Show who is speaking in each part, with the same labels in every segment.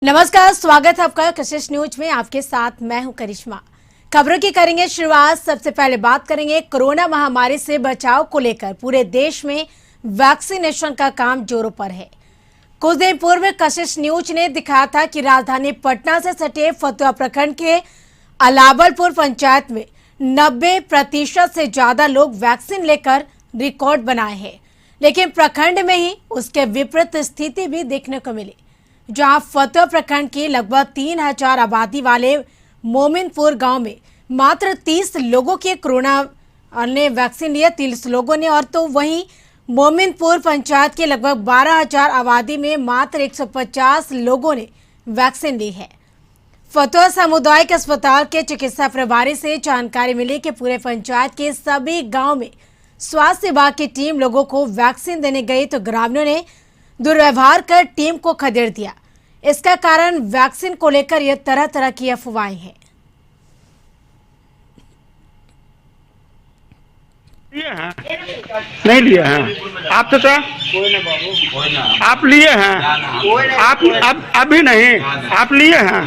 Speaker 1: नमस्कार, स्वागत है आपका कशिश न्यूज में। आपके साथ मैं हूं करिश्मा। खबरों की करेंगे शुरुआत। सबसे पहले बात करेंगे कोरोना महामारी से बचाव को लेकर पूरे देश में वैक्सीनेशन का काम जोरों पर है। कुछ दिन पूर्व कशिश न्यूज ने दिखाया था कि राजधानी पटना से सटे फतुहा प्रखंड के अलावलपुर पंचायत में 90% से ज्यादा लोग वैक्सीन लेकर रिकॉर्ड बनाए हैं, लेकिन प्रखंड में ही उसके विपरीत स्थिति भी देखने को मिली, जहां फतुहा प्रखंड की लगभग 3000 आबादी वाले मोमिनपुर गांव में मात्र 30 लोगों के कोरोना ने वैक्सीन लिया। 30 लोगों ने। और तो वहीं मोमिनपुर पंचायत के लगभग 12000 आबादी में मात्र 150 लोगों ने वैक्सीन ली है। फतुहा सामुदायिक अस्पताल के चिकित्सा प्रभारी से जानकारी मिली कि पूरे पंचायत के सभी गाँव में स्वास्थ्य विभाग की टीम लोगों को वैक्सीन देने गई तो ग्रामीणों ने दुर्व्यवहार कर टीम को खदेड़ दिया। इसका कारण वैक्सीन को लेकर यह तरह तरह की अफवाहें हैं।
Speaker 2: लिए हैं नहीं लिए हैं आप? तो आप लिए हैं आप? अब अभी नहीं आप लिए हैं,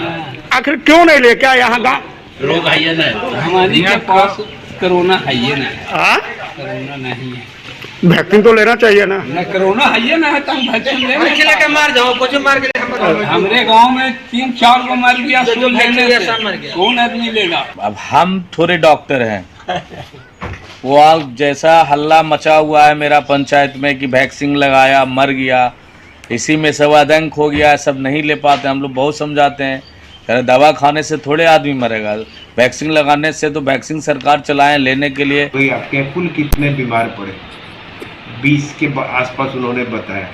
Speaker 2: आखिर क्यों नहीं ले? क्या यहाँ गाँव
Speaker 3: लोग है ना हमारे के पास कोरोना है ना? कोरोना नहीं है,
Speaker 2: वैक्सीन तो लेना चाहिए ना।
Speaker 3: कोरोना है ना, तो हम वैक्सीन
Speaker 4: खिला के मार जाओ, कुछ मार के
Speaker 3: हमरे गांव में 3-4 को मर गया, कौन आदमी लेगा?
Speaker 5: अब हम थोड़े डॉक्टर हैं, वो आप जैसा हल्ला मचा हुआ है मेरा पंचायत में कि वैक्सीन लगाया मर गया, इसी में सब आतंक हो गया, सब नहीं ले पाते। हम लोग बहुत समझाते हैं, दवा खाने से थोड़े आदमी मरेगा, वैक्सीन लगाने से तो वैक्सीन सरकार चलाए लेने के लिए।
Speaker 6: आपके कुल कितने बीमार पड़े? 20 के आसपास उन्होंने बताया।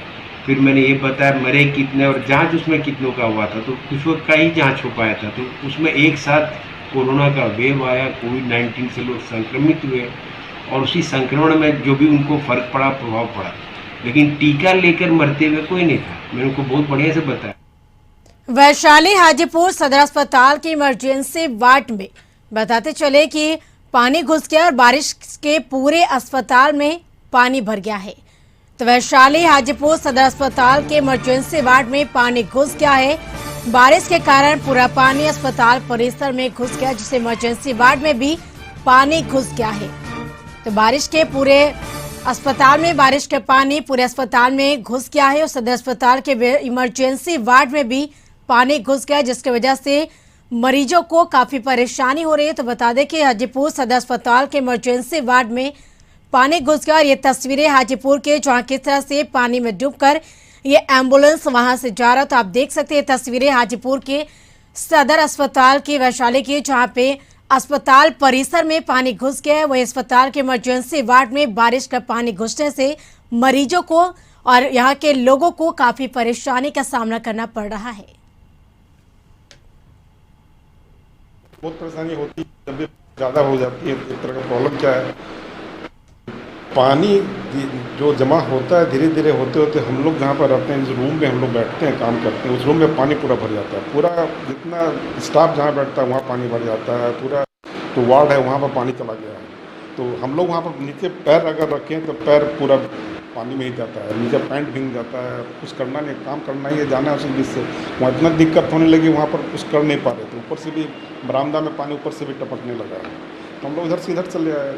Speaker 6: फिर मैंने ये बताया मरे कितने और जांच उसमें कितनों का हुआ था, तो कुछ का ही जांच हो पाया था। तो उसमें एक साथ कोरोना का वेव आया, कोविड-19 से लोग संक्रमित हुए और उसी संक्रमण में जो भी उनको फर्क पड़ा, प्रभाव पड़ा, लेकिन टीका लेकर मरते हुए कोई नहीं था। मैंने उनको बहुत बढ़िया से बताया।
Speaker 1: वैशाली हाजीपुर सदर अस्पताल के इमरजेंसी वार्ड में बताते चले कि पानी घुस गया और बारिश के पूरे अस्पताल में पानी भर गया है। तो वैशाली हाजीपुर सदर अस्पताल के इमरजेंसी वार्ड में पानी घुस गया है। बारिश के कारण पूरा पानी अस्पताल परिसर में घुस गया, जिससे इमरजेंसी वार्ड में भी पानी घुस गया है। तो बारिश के पूरे अस्पताल में बारिश का पानी पूरे अस्पताल में घुस गया है और सदर अस्पताल के इमरजेंसी वार्ड में भी पानी घुस गया, जिसकी वजह से मरीजों को काफी परेशानी हो रही है। तो बता दें कि हाजीपुर सदर अस्पताल के इमरजेंसी वार्ड में पानी घुस गया। और ये तस्वीरें हाजीपुर के, जहां किस तरह से पानी में डूबकर ये एम्बुलेंस वहां से जा रहा, तो आप देख सकते हैं तस्वीरें हाजीपुर के सदर अस्पताल की, वैशाली की, जहां पे अस्पताल परिसर में पानी घुस गया है। वही अस्पताल के इमरजेंसी वार्ड में बारिश का पानी घुसने से मरीजों को और यहाँ के लोगों को काफी परेशानी का सामना करना पड़ रहा है।
Speaker 7: बहुत परेशानी होती है, तबीयत ज़्यादा हो जाती है। एक तरह का प्रॉब्लम क्या है, पानी जो जमा होता है धीरे धीरे होते होते हम लोग जहाँ पर रहते हैं, जिस रूम में हम लोग बैठते हैं काम करते हैं, उस रूम में पानी पूरा भर जाता है। पूरा जितना स्टाफ जहाँ बैठता है वहाँ पानी भर जाता है। पूरा जो वार्ड है वहाँ पर पानी चला गया है। तो हम लोग वहाँ पर नीचे पैर अगर रखें तो पैर पूरा पानी में ही जाता है, नीचे पैंट भीग जाता है। कुछ करना नहीं, काम करना ही है, जाना है उसी बीच से। वहाँ इतना दिक्कत होने लगी, वहाँ पर कुछ कर नहीं पा रहे थे। ऊपर से भी बरामदा में पानी ऊपर से भी टपकने लगा है, तो हम लोग इधर से इधर चले आए।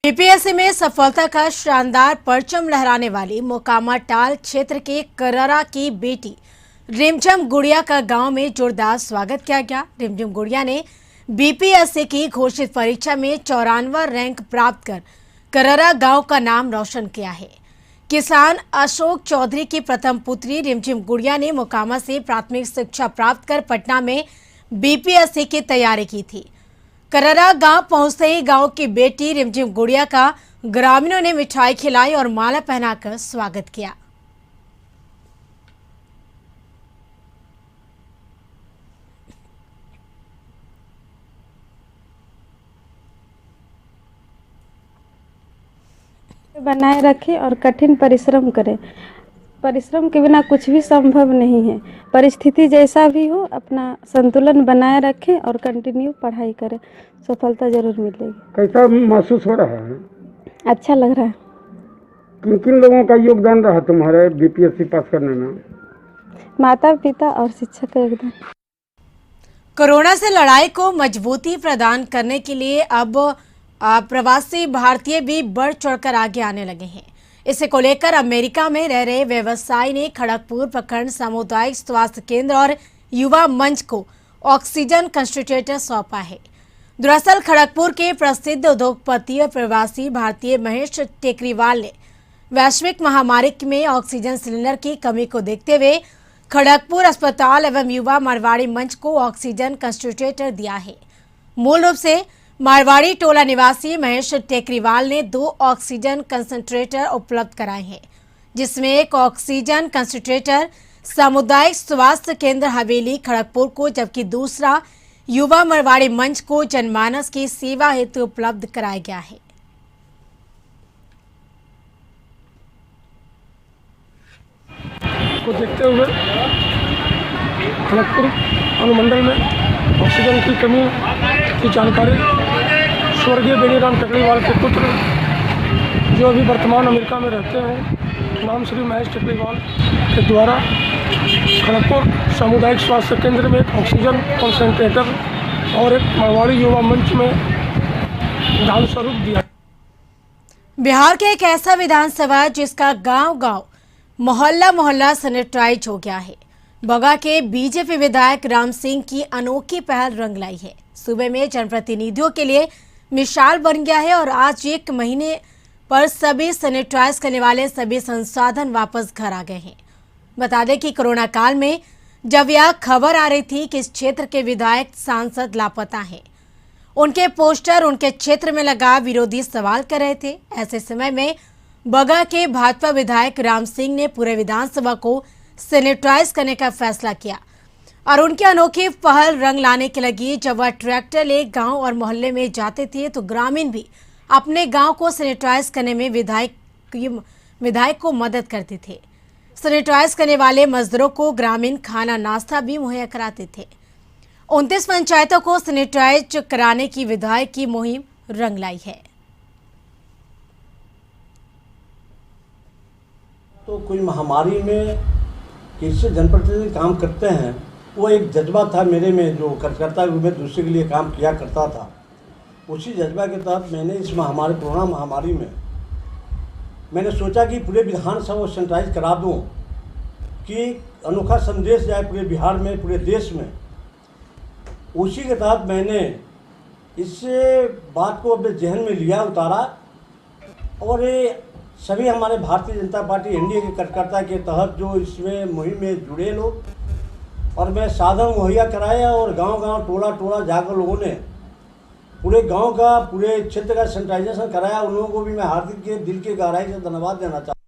Speaker 1: बीपीएससी में सफलता का शानदार परचम लहराने वाली मोकामा टाल क्षेत्र के कररा की बेटी रिमझिम गुड़िया का गांव में जोरदार स्वागत किया गया। रिमझिम गुड़िया ने बीपीएससी की घोषित परीक्षा में 94वां रैंक प्राप्त कर कररा गांव का नाम रोशन किया है। किसान अशोक चौधरी की प्रथम पुत्री रिमझिम गुड़िया ने मोकामा से प्राथमिक शिक्षा प्राप्त कर पटना में बीपीएससी की तैयारी की थी। कररा गांव पहुंचते ही गांव की बेटी रिमझिम गुड़िया का ग्रामीणों ने मिठाई खिलाई और माला पहनाकर स्वागत किया।
Speaker 8: बनाए रखें और कठिन परिश्रम करें। परिश्रम के बिना कुछ भी संभव नहीं है। परिस्थिति जैसा भी हो अपना संतुलन बनाए रखें और कंटिन्यू पढ़ाई करें, सफलता जरूर मिलेगी।
Speaker 2: कैसा महसूस हो रहा है?
Speaker 8: अच्छा लग रहा है।
Speaker 2: किन किन लोगों का योगदान रहा तुम्हारे बीपीएससी पास करने में?
Speaker 8: माता पिता और शिक्षक का योगदान।
Speaker 1: कोरोना से लड़ाई को मजबूती प्रदान करने के लिए अब प्रवासी भारतीय भी बढ़ चढ़कर आगे आने लगे हैं। इसे को लेकर अमेरिका में रह रहे व्यवसायी ने खड़गपुर प्रखंड सामुदायिक स्वास्थ्य केंद्र और युवा मंच को ऑक्सीजन कंसंट्रेटर सौंपा है। दरअसल खड़गपुर के प्रसिद्ध उद्योगपति और प्रवासी भारतीय महेश टेकरीवाल ने वैश्विक महामारी में ऑक्सीजन सिलेंडर की कमी को देखते हुए खड़गपुर अस्पताल एवं युवा मारवाड़ी मंच को ऑक्सीजन कंसंट्रेटर दिया है। मूल रूप से मारवाड़ी टोला निवासी महेश टेकरीवाल ने 2 ऑक्सीजन कंसंट्रेटर उपलब्ध कराए हैं, जिसमें एक ऑक्सीजन कंसंट्रेटर सामुदायिक स्वास्थ्य केंद्र हवेली खड़गपुर को, जबकि दूसरा युवा मारवाड़ी मंच को जनमानस की सेवा हेतु उपलब्ध कराया गया है।
Speaker 9: को देखते हुए खड़गपुर अनुमंडल में ऑक्सीजन की कमी की जानकारी स्वर्गीय बेनीराम टेकरीवाल के पुत्र, जो अभी वर्तमान अमेरिका में रहते हैं, नाम श्री महेश टेकरीवाल के द्वारा खड़गपुर सामुदायिक स्वास्थ्य केंद्र में एक ऑक्सीजन कंसंट्रेटर और एक मारवाड़ी युवा मंच में दान स्वरूप दिया।
Speaker 1: बिहार के एक ऐसा विधानसभा जिसका गांव-गांव, मोहल्ला-मोहल्ला सैनिटाइज हो गया है। बगा के बीजेपी विधायक राम सिंह की अनोखी पहल रंग लाई है। सूबे में जनप्रतिनिधियों के लिए मिसाल बन गया है और आज 1 महीने पर सभी सैनिटाइज करने वाले सभी संसाधन वापस घर आ गए हैं। बता दें कि कोरोना काल में जब यह खबर आ रही थी कि इस क्षेत्र के विधायक सांसद लापता हैं, उनके पोस्टर उनके क्षेत्र में लगा विरोधी सवाल कर रहे थे। ऐसे समय में बगा के भाजपा विधायक राम सिंह ने पूरे विधानसभा को सैनिटाइज करने का फैसला किया और उनकी अनोखी पहल रंग लाने की लगी। जब वह ट्रैक्टर ले गांव और मोहल्ले में जाते थे तो ग्रामीण भी अपने गांव को सैनिटाइज करने में विधायक को मदद करते थे। सैनिटाइज करने वाले मजदूरों को ग्रामीण खाना नाश्ता भी मुहैया कराते थे। 29 पंचायतों को सैनिटाइज कराने की विधायक की मुहिम रंग लाई है।
Speaker 10: तो कोई महामारी में कैसे जनप्रतिनिधि काम करते हैं, वो एक जज्बा था मेरे में, जो कार्यकर्ता में दूसरे के लिए काम किया करता था। उसी जज्बा के तहत मैंने इस महामारी, कोरोना महामारी में मैंने सोचा कि पूरे विधानसभा को सैनिटाइज करा दूं, कि अनोखा संदेश जाए पूरे बिहार में, पूरे देश में। उसी के तहत मैंने इस बात को अपने जहन में लिया, उतारा, और ये सभी हमारे भारतीय जनता पार्टी एनडीए के कार्यकर्ता के तहत जो इसमें मुहिम में जुड़े लोग, और मैं साधन मुहैया कराया और गांव-गांव, टोला-टोला जाकर लोगों ने पूरे गांव का, पूरे क्षेत्र का सैनिटाइजेशन कराया। उन लोगों को भी मैं हार्दिक दिल की गहराई से धन्यवाद देना चाहता हूँ।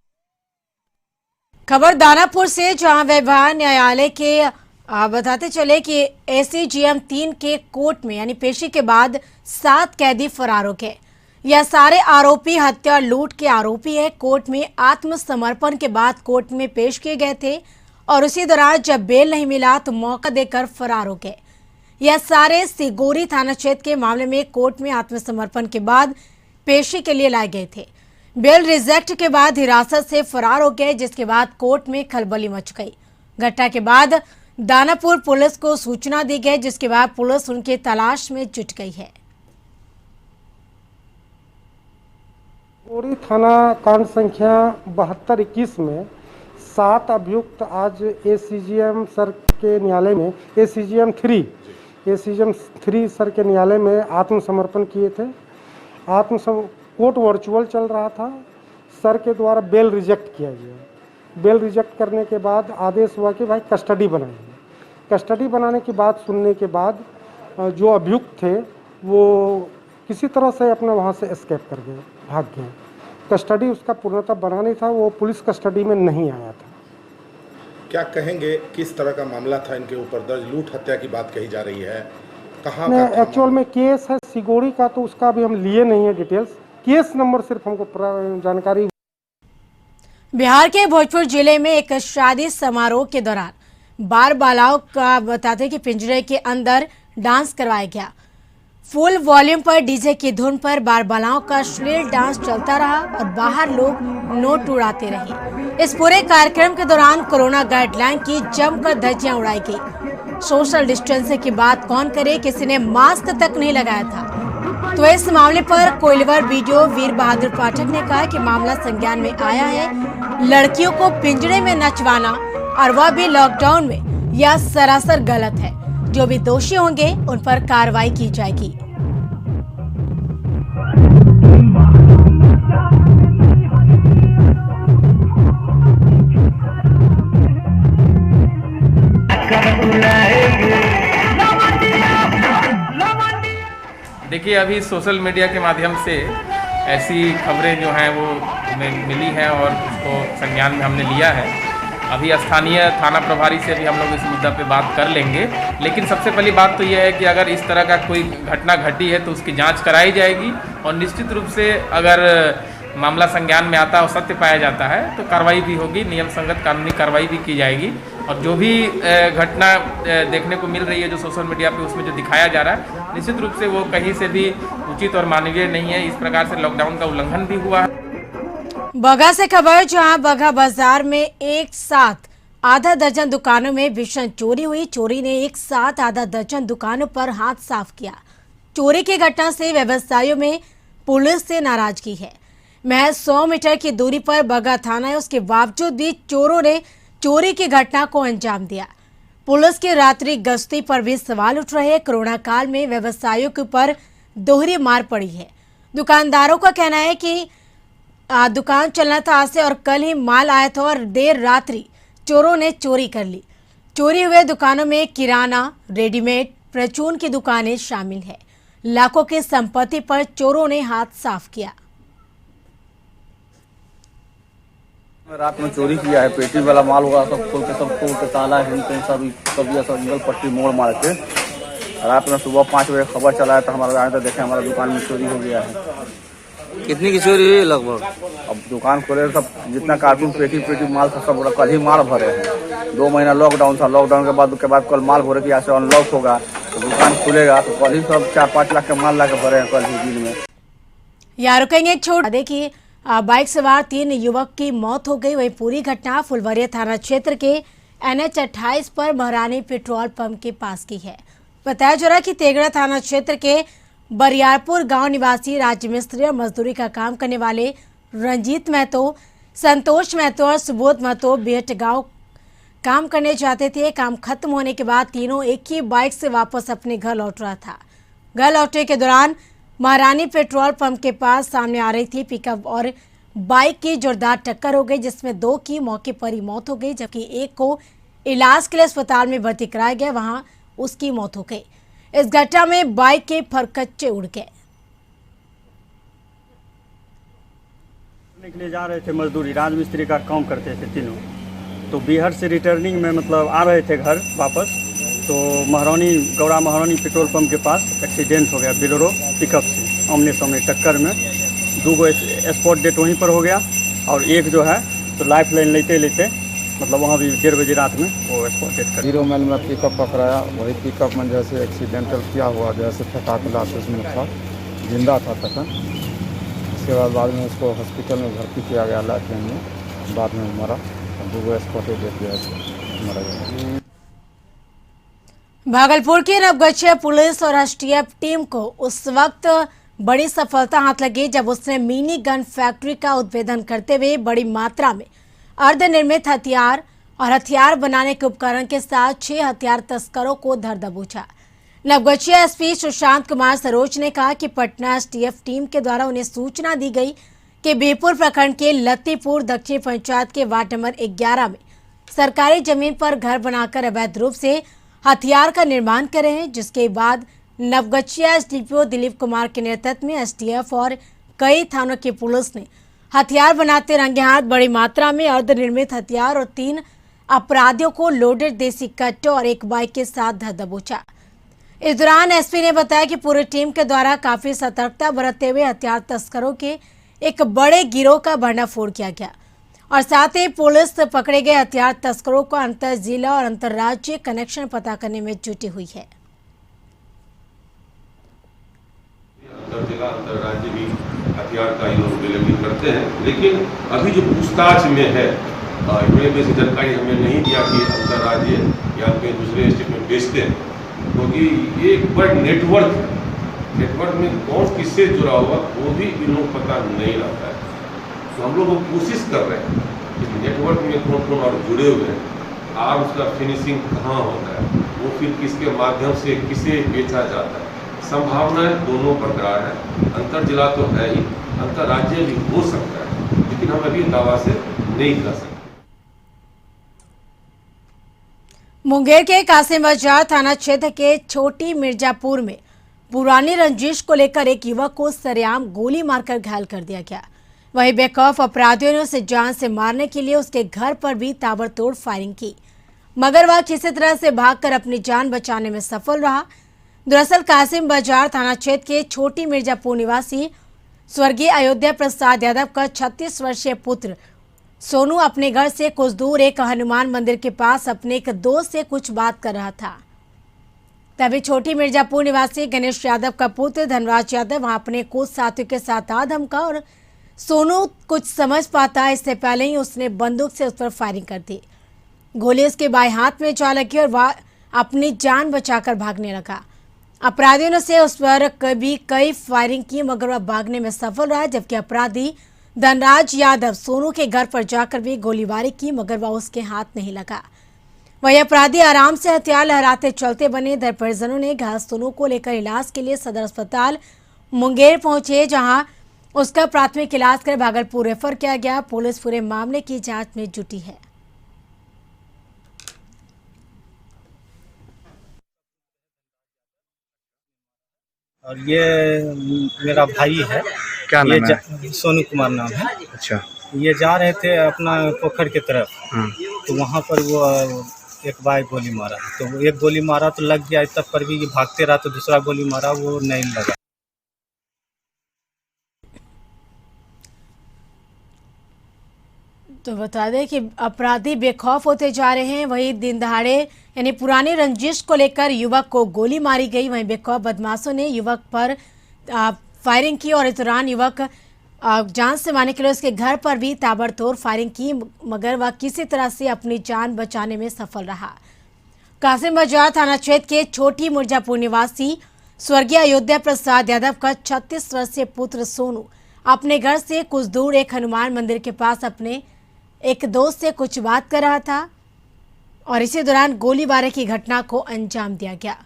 Speaker 1: खबर दानापुर से, जहां व्यवहार न्यायालय के बताते चले कि एसीजीएम 3 के कोर्ट में यानी पेशी के बाद 7 कैदी फरार हो गए। यह सारे आरोपी हत्या लूट के आरोपी है। कोर्ट में आत्मसमर्पण के बाद कोर्ट में पेश किए गए थे और उसी दौरान जब बेल नहीं मिला तो मौका देकर फरार हो गए। यह सारे सिगोरी थाना क्षेत्र के मामले में कोर्ट में आत्मसमर्पण के बाद पेशी के लिए लाए गए थे। बेल रिजेक्ट के बाद हिरासत से फरार हो गए, जिसके बाद कोर्ट में खलबली मच गई। घटना के बाद दानापुर पुलिस को सूचना दी गई, जिसके बाद पुलिस उनकी तलाश में जुट गई है।
Speaker 9: सिगोरी थाना कांड संख्या 7221 में 7 अभियुक्त आज एसीजीएम सर के न्यायालय में, एसीजीएम 3 सर के न्यायालय में आत्मसमर्पण किए थे। कोर्ट वर्चुअल चल रहा था। सर के द्वारा बेल रिजेक्ट किया गया। बेल रिजेक्ट करने के बाद आदेश हुआ कि भाई कस्टडी बनाइए। कस्टडी बनाने की बात सुनने के बाद जो अभियुक्त थे वो किसी तरह से अपना वहाँ से एस्केप कर गए, भाग गए। कस्टडी उसका पूर्णतः बना नहीं था, वो पुलिस कस्टडी में नहीं आया था।
Speaker 7: क्या कहेंगे, किस तरह का मामला था इनके ऊपर दर्ज? लूट हत्या की बात कही जा रही है, कहाँ का?
Speaker 9: एक्चुअल में केस है सिगोरी का, तो उसका भी हम लिए नहीं है डिटेल्स। केस नंबर सिर्फ हमको जानकारी।
Speaker 1: बिहार के भोजपुर जिले में एक शादी समारोह के दौरान बाल बालाओं का बताते कि पिंजरे के अंदर डांस करवाया गया। फुल वॉल्यूम पर डीजे की धुन पर बारबलाओं का अश्लील डांस चलता रहा और बाहर लोग नोट उड़ाते रहे। इस पूरे कार्यक्रम के दौरान कोरोना गाइडलाइन की जमकर धज्जियां उड़ाई गई। सोशल डिस्टेंसिंग की बात कौन करे, किसी ने मास्क तक नहीं लगाया था। तो इस मामले पर कोइलवर वीडियो वीर बहादुर पाठक ने कहा कि मामला संज्ञान में आया है। लड़कियों को पिंजड़े में नचवाना और वह भी लॉकडाउन में, यह सरासर गलत है। जो भी दोषी होंगे उन पर कार्रवाई की जाएगी।
Speaker 4: देखिए, अभी सोशल मीडिया के माध्यम से ऐसी खबरें जो हैं वो हमें मिली हैं और उसको संज्ञान में हमने लिया है। अभी स्थानीय थाना प्रभारी से भी हम लोग इस मुद्दा पे बात कर लेंगे। लेकिन सबसे पहली बात तो यह है कि अगर इस तरह का कोई घटना घटी है तो उसकी जांच कराई जाएगी और निश्चित रूप से अगर मामला संज्ञान में आता है और सत्य पाया जाता है तो कार्रवाई भी होगी, नियम संगत कानूनी कार्रवाई भी की जाएगी। और जो भी घटना देखने को मिल रही है जो सोशल मीडिया पे, उसमें जो दिखाया जा रहा है, निश्चित रूप से वो कहीं से भी उचित और मानवीय नहीं है। इस प्रकार से लॉकडाउन का उल्लंघन भी हुआ है।
Speaker 1: बगहा से खबर, जहां बगहा बाजार में एक साथ आधा दर्जन दुकानों में भीषण चोरी हुई। चोरी ने एक साथ आधा दर्जन दुकानों पर हाथ साफ किया। चोरी की घटना से व्यवसायियों में पुलिस से नाराजगी है। महज 100 मीटर की दूरी पर बगहा थाना है, उसके बावजूद भी चोरों ने चोरी की घटना को अंजाम दिया। पुलिस की रात्रि गश्ती पर भी सवाल उठ रहे हैं। कोरोना काल में व्यवसायियों के ऊपर दोहरी मार पड़ी है। दुकानदारों का कहना है कि दुकान चलना था आज से और कल ही माल आया था और देर रात्रि चोरों ने चोरी कर ली। चोरी हुए दुकानों में किराना, रेडीमेड, परचून की दुकानें शामिल है। लाखों की संपत्ति पर चोरों ने हाथ साफ किया।
Speaker 11: रात में चोरी किया है, पेटी वाला माल होगा सब खोल के, सब तोड़ के ताला है सब जंगल पट्टी मोड़ मार के। रात में सुबह 5 बजे खबर चला है तो हमारा आए तो देखे हमारा दुकान में चोरी हो गया है।
Speaker 12: कितनी की चोरी हुई लगभग?
Speaker 11: अब दुकान खोले सब जितना कार्टून पेटी माल था सब कल ही माल भरे हैं। 2 महीना लॉकडाउन था, लॉकडाउन के बाद कल माल भरे कि यहाँ से अनलॉक होगा तो दुकान खुलेगा तो कल ही सब 4-5 लाख के माल ला के भरे हैं कल ही दिन में।
Speaker 1: यहाँ रुकेंगे एक छोड़। देखिए, बाइक सवार 3 युवक की मौत हो गई। वही पूरी घटना फुलवरिया थाना क्षेत्र के NH 28 पर महारानी पेट्रोल पंप के पास की है। बताया जा रहा है कि तेगड़ा थाना क्षेत्र के बरियारपुर गांव निवासी राज्य मिस्त्री और मजदूरी का काम करने वाले रंजीत महतो, संतोष महतो और सुबोध महतो बेहट गांव काम करने जाते थे। काम खत्म होने के बाद तीनों एक ही बाइक से वापस अपने घर लौट रहा था। घर लौटने के दौरान महारानी पेट्रोल पंप के पास सामने आ रही थी पिकअप और बाइक की जोरदार टक्कर हो गई, जिसमें 2 की मौके पर ही मौत हो गई, जबकि एक को इलाज के लिए अस्पताल में भर्ती कराया गया, वहां उसकी मौत हो गई। इस घटना में बाइक के फरकच्चे उड़ गए।
Speaker 13: के लिए जा रहे थे मजदूरी, राजमिस्त्री का काम करते थे तीनों। तो बिहार से रिटर्निंग में मतलब आ रहे थे घर वापस, तो गौरा महारानी पेट्रोल पंप के पास एक्सीडेंट हो गया बिलोरो पिकअप से। आमने सामने टक्कर में 2 स्पॉट डेट वहीं पर हो गया और एक जो है तो लाइफ लाइन लेते मतलब वहाँ भी 1:30 बजे रात में वो स्पॉट डेट कर।
Speaker 7: 0 माइल में पिकअप पकड़ाया, वही पिकअप में जैसे एक्सीडेंटल क्या हुआ, जैसे फटाक ग्लास उसमें था, जिंदा था तखन। उसके बाद में उसको हॉस्पिटल में भर्ती किया गया लाइफ लाइन में, बाद में मरा। 2 स्पॉट डेट गया मरा गया।
Speaker 1: भागलपुर की नवगछिया पुलिस और STF टीम को उस वक्त बड़ी सफलता हाथ लगी जब उसने मिनी गन फैक्ट्री का उद्भेदन करते हुए बड़ी मात्रा में अर्धनिर्मित हथियार और हथियार बनाने के उपकरण के साथ 6 हथियार तस्करों को धर दबोचा। नवगछिया SP सुशांत कुमार सरोज ने कहा कि पटना STF टीम के द्वारा उन्हें सूचना दी गई कि बीरपुर प्रखंड के लत्तीपुर दक्षिण पंचायत के वार्ड नंबर 11 में सरकारी जमीन पर घर बनाकर अवैध रूप से हथियार का निर्माण कर रहे हैं, जिसके बाद नवगछिया SDPO दिलीप कुमार के नेतृत्व में STF और कई थानों की पुलिस ने हथियार बनाते रंगे हाथ बड़ी मात्रा में अर्धनिर्मित हथियार और 3 अपराधियों को लोडेड देसी कट्टे और एक बाइक के साथ धर दबोचा। इस दौरान SP ने बताया कि पूरी टीम के द्वारा काफी सतर्कता बरतते हुए हथियार तस्करों के एक बड़े गिरोह का भंडाफोड़ किया गया और साथ ही पुलिस पकड़े गए हथियार तस्करों को अंतर जिला और अंतर्राज्यीय कनेक्शन पता करने में जुटी हुई है।
Speaker 14: अंतर जिला अंतर राज्य भी हथियार का ये लोग डिलीवरी करते हैं। लेकिन अभी जो पूछताछ में है, इतने में से जानकारी हमें नहीं दिया कि अंतर राज्य या कहीं दूसरे स्टेट में बेचते हैं, क्योंकि ये एक बड़ा नेटवर्क है। नेटवर्क में कौन किससे जुड़ा हुआ वो भी इन लोग पता नहीं रहता है। तो हम लोग कोशिश कर रहे हैं कि नेटवर्क में कौन कौन और जुड़े हुए हैं और उसका फिनिशिंग कहाँ होता है, वो फिर किसके माध्यम से किसे बेचा जाता है। संभावनाएं दोनों बरकरार है। अंतर जिला तो है ही, अंतर राज्य भी हो सकता है, लेकिन हम अभी दावा से नहीं कर सकते।
Speaker 1: मुंगेर के कासिम बाजार थाना क्षेत्र के छोटी मिर्जापुर में पुरानी रंजिश को लेकर एक युवक को सरेआम गोली मारकर घायल कर दिया गया। वहीं बेखौफ अपराधियों ने उसे जान से मारने के लिए उसके घर पर भी ताबड़तोड़ फायरिंग की, मगर वह किसी तरह से भागकर अपनी जान बचाने में सफल रहा। दरअसल कासिम बाजार थाना क्षेत्र के छोटी मिर्जापुर निवासी स्वर्गीय अयोध्या प्रसाद यादव का 36 वर्षीय पुत्र सोनू अपने घर से कुछ दूर एक हनुमान मंदिर के पास अपने एक दोस्त से कुछ बात कर रहा था। तभी छोटी मिर्जापुर निवासी गणेश यादव का पुत्र धनराज यादव वहां अपने कुछ साथियों के साथ आ धमका और सोनू कुछ समझ पाता इससे पहले ही उसने बंदूक से उस पर फायरिंग कर दी। गोली उसके बाएं हाथ में जा लगी और वह अपनी जान बचाकर भागने लगा। अपराधियों ने से उस पर कई फायरिंग की, मगर वह भागने में सफल रहा। जबकि अपराधी धनराज यादव सोनू के घर पर जाकर भी गोलीबारी की, मगर वह उसके हाथ नहीं लगा। वही अपराधी आराम से हथियार लहराते चलते बने। इधर परिजनों ने घायल सोनू को लेकर इलाज के लिए सदर अस्पताल मुंगेर पहुंचे, जहां उसका प्राथमिक इलाज कर भागलपुर रेफर किया गया। पुलिस पूरे मामले की जांच में जुटी है।
Speaker 15: और ये मेरा भाई है।
Speaker 16: क्या नाम है?
Speaker 15: सोनू कुमार नाम है।
Speaker 16: अच्छा।
Speaker 15: ये जा रहे थे अपना पोखर की तरफ, तो वहाँ पर वो एक बार गोली मारा, तो एक गोली मारा तो लग गया, तब पर भी ये भागते रहा तो दूसरा गोली मारा, वो नहीं लगा।
Speaker 1: तो बता दें कि अपराधी बेखौफ होते जा रहे हैं। वही दिन दहाड़े यानी पुरानी रंजिश को लेकर युवक को गोली मारी गई। वहीं बेखौफ बदमाशों ने युवक पर फायरिंग की और इस दौरान युवक जान से मारने के लिए उसके घर पर भी ताबड़तोड़ फायरिंग की, मगर वह किसी तरह से अपनी जान बचाने में सफल रहा। कासिम बाजार थाना क्षेत्र के छोटी मिर्जापुर निवासी स्वर्गीय अयोध्या प्रसाद यादव का 36 वर्षीय पुत्र सोनू अपने घर से कुछ दूर एक हनुमान मंदिर के पास अपने एक दोस्त से कुछ बात कर रहा था और इसी दौरान गोलीबारी की घटना को अंजाम दिया गया।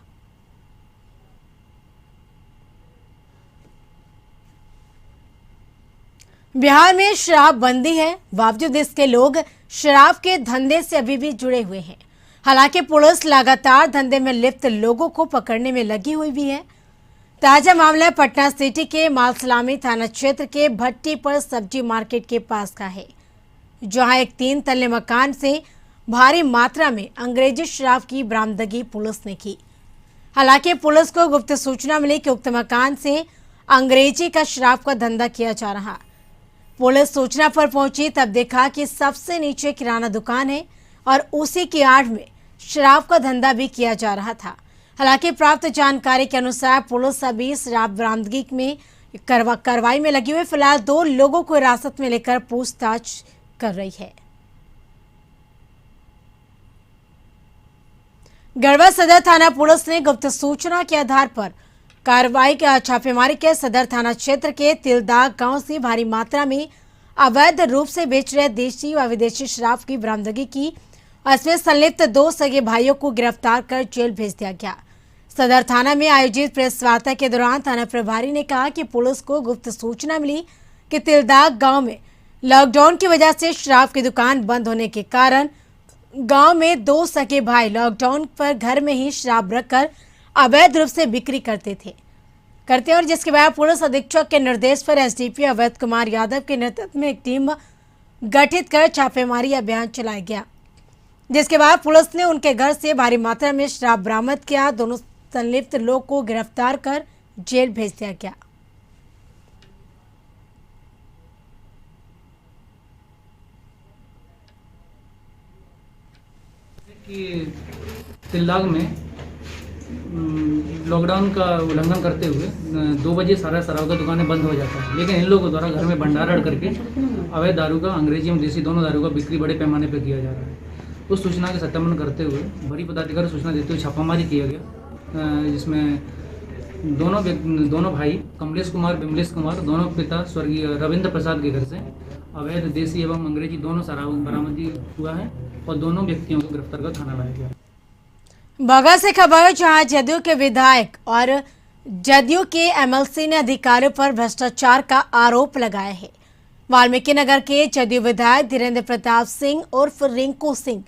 Speaker 1: बिहार में शराब बंदी है, बावजूद इसके लोग शराब के धंधे से अभी भी जुड़े हुए हैं। हालांकि पुलिस लगातार धंधे में लिप्त लोगों को पकड़ने में लगी हुई भी है। ताजा मामला पटना सिटी के मालसलामी थाना क्षेत्र के भट्टी पर सब्जी मार्केट के पास का है, जहां एक 3 तल्ले मकान से भारी मात्रा में अंग्रेजी शराब की बरामदगी पुलिस ने की। हालांकि पुलिस को गुप्त सूचना मिली कि उक्त मकान से अंग्रेजी का शराब का धंधा किया जा रहा। पुलिस सूचना पर पहुंची तब देखा कि सबसे नीचे किराना दुकान है और उसी की आड़ में शराब का धंधा भी किया जा रहा था। हालांकि प्राप्त जानकारी के अनुसार पुलिस अभी शराब बरामदगी में कार्रवाई में लगी हुई। फिलहाल 2 लोगों को हिरासत में लेकर पूछताछ कर रही है। गढ़वा सदर थाना पुलिस ने गुप्त सूचना के आधार पर कार्रवाई का छापेमारी के सदर थाना क्षेत्र के तिलदाग गांव से भारी मात्रा में अवैध रूप से बेच रहे देशी व विदेशी शराब की बरामदगी की। इसमें संलिप्त 2 सगे भाइयों को गिरफ्तार कर जेल भेज दिया गया। सदर थाना में आयोजित प्रेस वार्ता के दौरान थाना प्रभारी ने कहा कि पुलिस को गुप्त सूचना मिली कि तिलदाग गांव में लॉकडाउन की वजह से शराब की दुकान बंद होने के कारण गांव में 2 सगे भाई लॉकडाउन पर घर में ही शराब रखकर अवैध रूप से बिक्री करते और जिसके बाद पुलिस अधीक्षक के निर्देश पर एसडीपी अवैध कुमार यादव के नेतृत्व में एक टीम गठित कर छापेमारी अभियान चलाया गया, जिसके बाद पुलिस ने उनके घर से भारी मात्रा में शराब बरामद किया। दोनों संलिप्त लोग को गिरफ्तार कर जेल भेज दिया गया।
Speaker 17: तिलदाग में
Speaker 16: लॉकडाउन का उल्लंघन करते हुए 2 बजे सारा शराब का दुकानें बंद हो जाता है, लेकिन इन लोगों द्वारा घर में भंडारण करके अवैध दारू का, अंग्रेजी एवं देसी दोनों दारू का बिक्री बड़े पैमाने पर किया जा रहा है। उस सूचना का सत्यापन करते हुए बड़ी पदाधिकारी सूचना देते हुए छापामारी किया गया, जिसमें दोनों भाई कमलेश कुमार, विमलेश कुमार, दोनों पिता स्वर्गीय रविंद्र प्रसाद के घर से अवैध देसी एवं अंग्रेजी दोनों शराब बरामदी हुआ है और दोनों व्यक्तियों को गिरफ्तार कर थाना लाया गया।
Speaker 1: बगल से खबर, जहां जदयू के विधायक और जदयू के एमएलसी ने अधिकारियों पर भ्रष्टाचार का आरोप लगाया है। वाल्मीकि नगर के जदयू विधायक धीरेन्द्र प्रताप सिंह उर्फ रिंकू सिंह,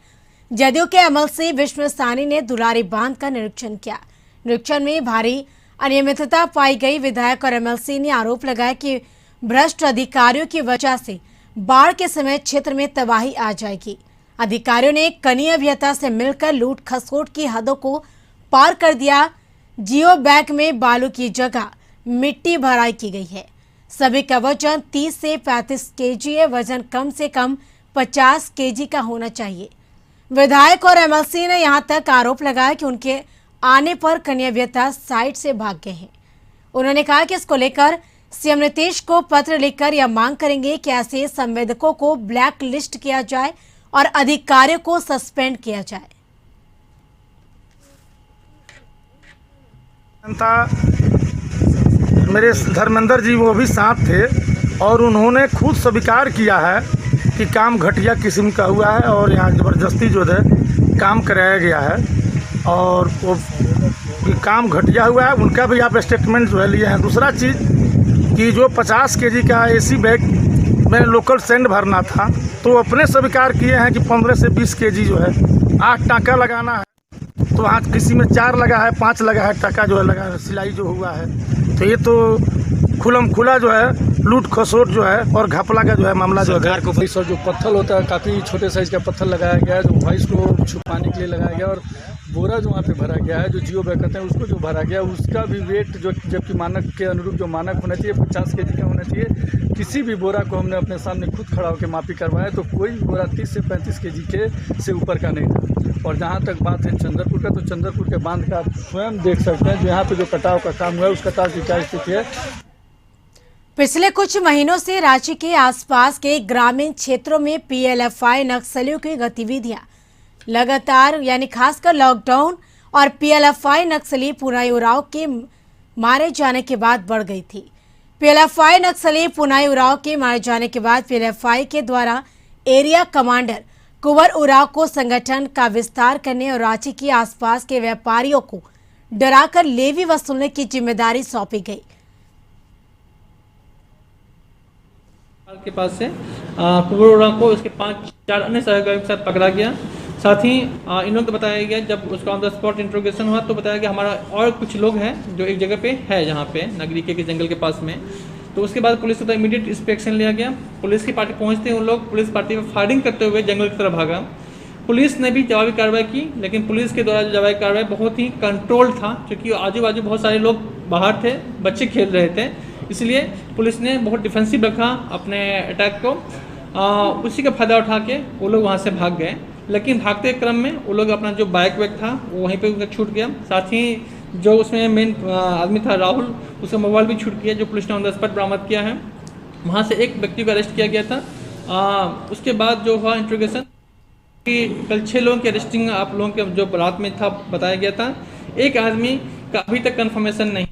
Speaker 1: जदयू के एमएलसी विष्णु सानी ने दुलारी बांध का निरीक्षण किया। निरीक्षण में भारी अनियमितता पाई गई। विधायक और एमएलसी ने आरोप लगाया कि भ्रष्ट अधिकारियों की वजह से बाढ़ के समय क्षेत्र में तबाही आ जाएगी। अधिकारियों ने कनीय अभियंता से मिलकर लूट खसोट की हदों को पार कर दिया। जियो बैग में बालू की जगह मिट्टी भराई की गई है। सभी का वजन 30 से 35 केजी है। वजन कम से कम 50 केजी का होना चाहिए। विधायक और एमएलसी ने यहां तक आरोप लगाया कि उनके आने पर कनीय अभियंता साइट से भाग गए हैं। उन्होंने कहा कि इसको लेकर सीएम नीतीश को पत्र लिखकर यह मांग करेंगे कि ऐसे संवेदकों को ब्लैक लिस्ट किया जाए और अधिकारियों को सस्पेंड किया जाए।
Speaker 17: मेरे धर्मेंद्र जी वो भी साथ थे और उन्होंने खुद स्वीकार किया है कि काम घटिया किस्म का हुआ है और यहाँ ज़बरदस्ती जो है काम कराया गया है और वो काम घटिया हुआ है। उनका भी आप स्टेटमेंट जो है लिए हैं। दूसरा चीज़ कि जो 50 केजी का एसी बैग में लोकल सेंड भरना था तो अपने स्वीकार किए हैं कि 15 से 20 केजी जो है 8 टाँका लगाना है, तो आज किसी में 4 लगा है, 5 लगा है, टाँका जो है लगा है, सिलाई जो हुआ है। तो ये तो खुलम खुला जो है लूट खसोट जो है और घपला का जो है मामला जो है।
Speaker 18: को जो पत्थर होता है काफ़ी छोटे साइज का पत्थर लगाया गया है, जो वॉइस को छुपाने के लिए लगाया गया, और बोरा जो वहाँ पे भरा गया है, जो जियो बैग कहते हैं उसको जो भरा गया उसका भी वेट जो जबकि मानक के अनुरूप जो मानक होना चाहिए 50 केजी का होना चाहिए। किसी भी बोरा को हमने अपने सामने खुद खड़ा होकर मापी करवाया तो कोई बोरा 30 से 35 केजी के से ऊपर का नहीं था। और जहाँ तक बात है चंद्रपुर का, तो चंद्रपुर के बांध का आप स्वयं देख सकते हैं। जो यहाँ पे जो कटाव का काम हुआ है उस कटाव की क्या स्थिति है।
Speaker 1: पिछले कुछ महीनों से राज्य के आसपास के ग्रामीण क्षेत्रों में पीएलएफआई नक्सलियों की गतिविधियां लगातार यानी खासकर लॉकडाउन और पीएलएफआई नक्सली पुनाई उरांव के मारे जाने के बाद बढ़ गई थी। पीएलएफआई नक्सली पुनाई उरांव के मारे जाने के बाद पीएलएफआई के द्वारा एरिया कमांडर कुंवर उरांव को संगठन का विस्तार करने और रांची के आसपास के व्यापारियों को डराकर लेवी वसूलने की जिम्मेदारी सौंपी गई।
Speaker 16: के पास से कुंवर उरांव को उसके 5-4 अन्य सहयोगियों के साथ पकड़ा गया। साथ ही इन लोगों को बताया गया, जब उसका ऑन द स्पॉट इंट्रोगेशन हुआ तो बताया गया हमारा और कुछ लोग हैं जो एक जगह पे है, जहाँ पे नगरी के जंगल के पास में। तो उसके बाद पुलिस को इमीडिएट इस पे एक्शन लिया गया। पुलिस की पार्टी पहुँचते ही उन लोग पुलिस पार्टी पर फायरिंग करते हुए जंगल की तरफ भागा। पुलिस ने भी जवाबी कार्रवाई की, लेकिन पुलिस के द्वारा जो जवाबी कार्रवाई बहुत ही कंट्रोल था, क्योंकि आजू बाजू बहुत सारे लोग बाहर थे, बच्चे खेल रहे थे, इसलिए पुलिस ने बहुत डिफेंसिव रखा अपने अटैक को। उसी का फायदा उठा के वो लोग वहाँ से भाग गए। लेकिन भागते क्रम में वो लोग अपना जो बाइक वैक था वो वहीं पे उनका छूट गया। साथ ही जो उसमें मेन आदमी था राहुल, उसका मोबाइल भी छूट गया, जो पुलिस ने ऑन द स्पॉट बरामद किया है। वहाँ से एक व्यक्ति को अरेस्ट किया गया था। उसके बाद जो हुआ इंट्रोगेशन कि कल 6 लोगों की अरेस्टिंग आप लोगों के जो रात में था बताया गया था। एक आदमी का अभी तक कन्फर्मेशन नहीं।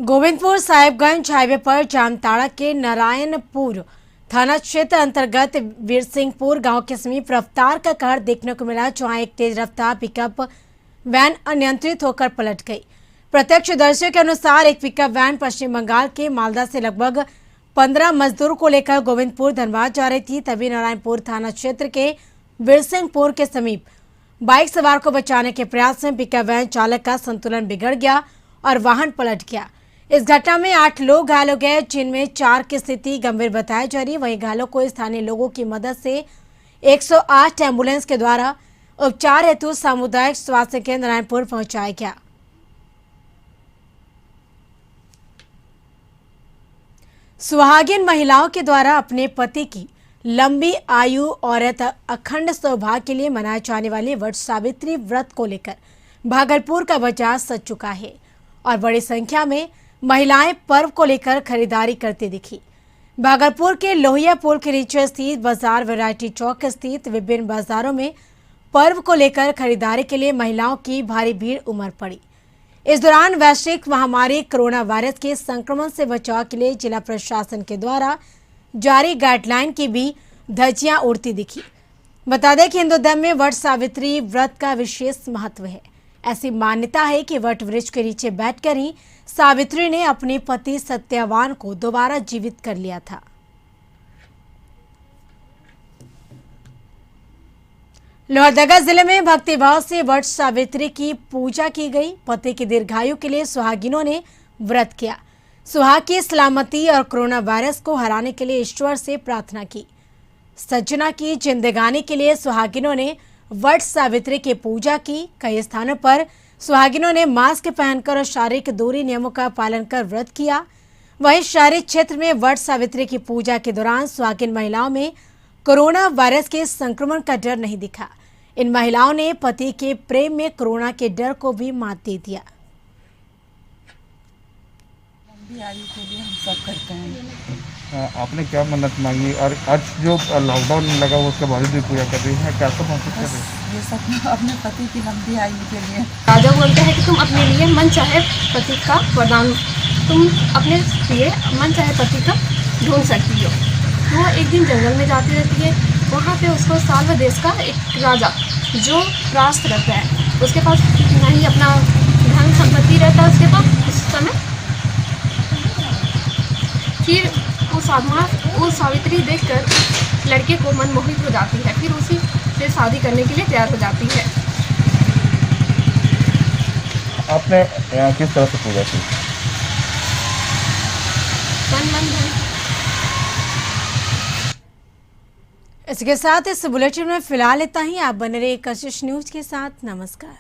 Speaker 1: गोविंदपुर साहिबगंज हाईवे पर जामताड़ा के नारायणपुर थाना क्षेत्र अंतर्गत वीरसिंहपुर गांव के समीप रफ्तार का कहर देखने को मिला, जहां एक तेज रफ्तार पिकअप वैन अनियंत्रित होकर पलट गई। प्रत्यक्षदर्शियों के अनुसार एक पिकअप वैन पश्चिम बंगाल के मालदा से लगभग 15 मजदूरों को लेकर गोविंदपुर धनबाद जा रही थी। तभी नारायणपुर थाना क्षेत्र के वीरसिंहपुर के समीप बाइक सवार को बचाने के प्रयास में पिकअप वैन चालक का संतुलन बिगड़ गया और वाहन पलट गया। इस घटना में 8 लोग घायल हो गए, जिनमें 4 की स्थिति गंभीर बताई जा रही है। वहीं घायलों को स्थानीय लोगों की मदद से 108 एम्बुलेंस के द्वारा उपचार हेतु सामुदायिक स्वास्थ्य केंद्र नारायणपुर पहुंचाया गया। सुहागिन महिलाओं के द्वारा अपने पति की लंबी आयु और अखंड सौभाग्य के लिए मनाए जाने वाले वट सावित्री व्रत को लेकर भागलपुर का बाजार सज चुका है और बड़ी संख्या में महिलाएं पर्व को लेकर खरीदारी करती दिखी। भागलपुर के लोहिया पुल के नीचे स्थित बाजार वैरायटी चौक स्थित विभिन्न बाजारों में पर्व को लेकर खरीदारी के लिए महिलाओं की भारी भीड़ उमड़ पड़ी। इस दौरान वैश्विक महामारी कोरोना वायरस के संक्रमण से बचाव के लिए जिला प्रशासन के द्वारा जारी गाइडलाइन की भी धज्जियां उड़ती दिखी। बता दें कि हिंदू धर्म में वट सावित्री व्रत का विशेष महत्व है। ऐसी मान्यता है कि वट वृक्ष के नीचे बैठकर ही सावित्री ने अपने पति सत्यवान को दोबारा जीवित कर लिया था। लोहरदगा जिले में भक्तिभाव से वट सावित्री की पूजा की गई। पति की दीर्घायु के लिए सुहागिनों ने व्रत किया। सुहाग की सलामती और कोरोना वायरस को हराने के लिए ईश्वर से प्रार्थना की। सज्जना की जिंदगानी के लिए सुहागिनों ने वट सावित्री की पूजा की। कई स्थानों पर सुहागिनों ने मास्क पहनकर और शारीरिक दूरी नियमों का पालन कर व्रत किया। वहीं शहरी क्षेत्र में वट सावित्री की पूजा के दौरान सुहागिन महिलाओं में कोरोना वायरस के संक्रमण का डर नहीं दिखा। इन महिलाओं ने पति के प्रेम में कोरोना के डर को भी मात दे दिया।
Speaker 19: लंबी आयु के लिए हम सब करते हैं।
Speaker 7: आपने क्या मन्नत मांगी और आज जो लॉकडाउन लगा हुआ उसके बावजूद भी पूजा कर रही है, क्या सब महसूस कर रही है?
Speaker 19: ये सब अपने पति की लंबी आयु के लिए।
Speaker 20: राजा बोलते हैं कि तुम अपने लिए मन चाहे पति का वरदान, तुम अपने लिए मन चाहे पति का ढूंढ सकती हो। वो एक दिन जंगल में जाती रहती है। वहाँ पे उसको साल्व देश का एक राजा जो राज रहता है, उसके पास ना ही अपना धन संपत्ति रहता है उसके पास उस समय। फिर वो सावित्री देखकर लड़के को मनमोहित हो जाती है। फिर उसी से शादी करने के लिए तैयार हो जाती है।
Speaker 7: आपने किस तरह से पूजा की?
Speaker 20: मन धन।
Speaker 1: इसके साथ इस बुलेटिन में फिलहाल इतना ही। आप बने रहिए कशिश न्यूज के साथ। नमस्कार।